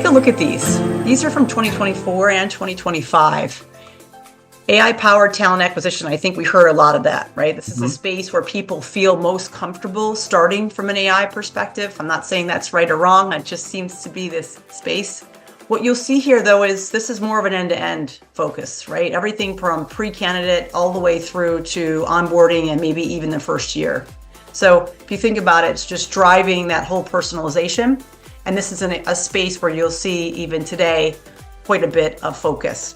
a look at these. These are from 2024 and 2025. AI-powered talent acquisition, I think we heard a lot of that, right? This is a space where people feel most comfortable starting from an AI perspective. I'm not saying that's right or wrong. It just seems to be this space. What you'll see here, though, is this is more of an end-to-end focus, right? Everything from pre-candidate all the way through to onboarding and maybe even the first year. So if you think about it, it's just driving that whole personalization. And this is a space where you'll see even today quite a bit of focus.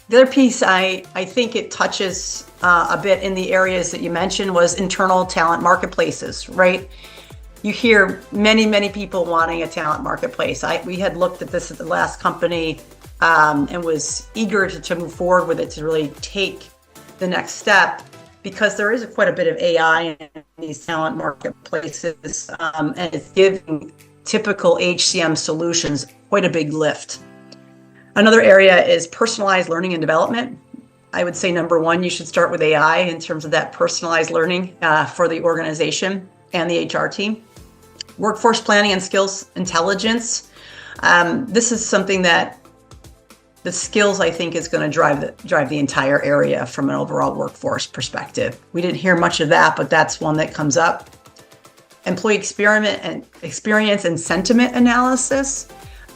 The other piece I think it touches a bit in the areas that you mentioned was internal talent marketplaces, right? You hear many people wanting a talent marketplace. We had looked at this at the last company and was eager to move forward with it to really take the next step, because there is quite a bit of AI in these talent marketplaces, and it's giving typical HCM solutions quite a big lift. Another area is personalized learning and development. I would say number one, you should start with AI in terms of that personalized learning for the organization and the HR team. Workforce planning and skills intelligence. This is something that the skills, I think, is going to drive the entire area from an overall workforce perspective. We didn't hear much of that, but that's one that comes up. Employee experience and sentiment analysis.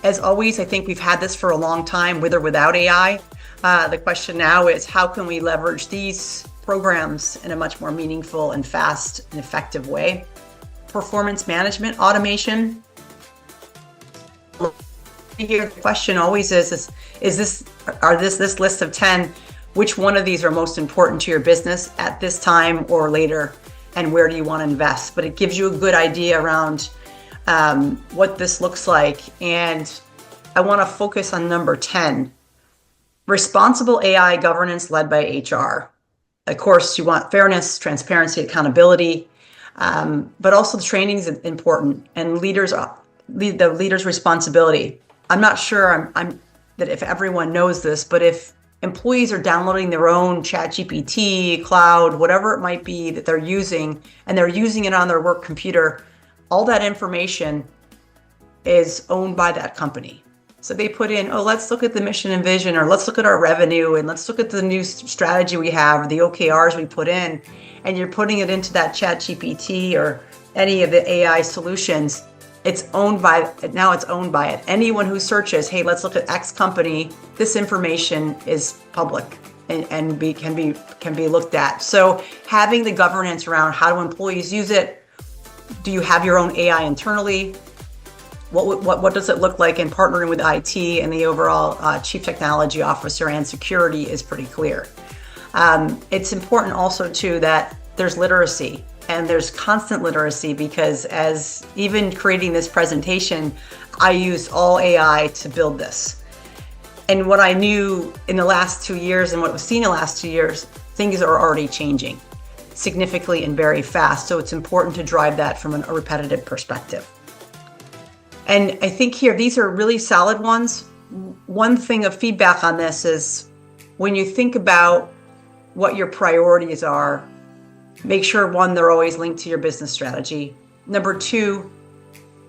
As always, I think we've had this for a long time, with or without AI. The question now is, how can we leverage these programs in a much more meaningful and fast and effective way? Performance management automation. Here, the question always is this list of 10, which one of these are most important to your business at this time or later, and where do you want to invest? But it gives you a good idea around what this looks like. And I want to focus on number 10, responsible AI governance led by HR. Of course, you want fairness, transparency, accountability, but also the training is important, and the leader's responsibility. I'm not sure that if everyone knows this, but if employees are downloading their own ChatGPT, cloud, whatever it might be that they're using, and they're using it on their work computer, all that information is owned by that company. So they put in, let's look at the mission and vision, or let's look at our revenue, and let's look at the new strategy we have, or the OKRs we put in, and you're putting it into that ChatGPT or any of the AI solutions. It's owned by it. Anyone who searches, hey, let's look at X company, this information is public and can be looked at. So having the governance around how do employees use it? Do you have your own AI internally? What does it look like in partnering with IT, and the overall chief technology officer and security is pretty clear. It's important also too that there's literacy. And there's constant literacy, because as even creating this presentation, I used all AI to build this. And what I knew in the last 2 years and what was seen in the last 2 years, things are already changing significantly and very fast. So it's important to drive that from a repetitive perspective. And I think here, these are really solid ones. One thing of feedback on this is when you think about what your priorities are, make sure, one, they're always linked to your business strategy. Number two,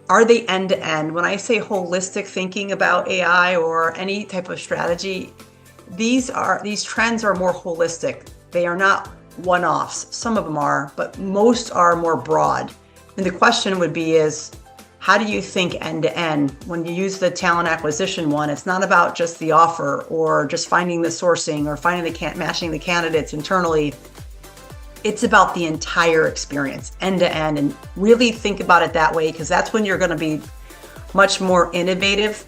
are they end-to-end? When I say holistic thinking about AI or any type of strategy, these trends are more holistic. They are not one-offs. Some of them are, but most are more broad. And the question would be is, how do you think end-to-end? When you use the talent acquisition one, it's not about just the offer or just finding the sourcing or matching the candidates internally. It's about the entire experience, end to end, and really think about it that way, because that's when you're going to be much more innovative,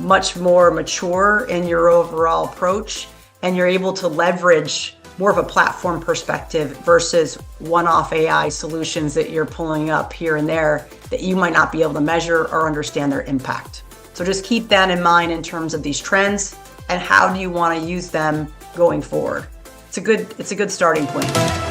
much more mature in your overall approach, and you're able to leverage more of a platform perspective versus one-off AI solutions that you're pulling up here and there that you might not be able to measure or understand their impact. So just keep that in mind in terms of these trends and how do you want to use them going forward. It's a good starting point.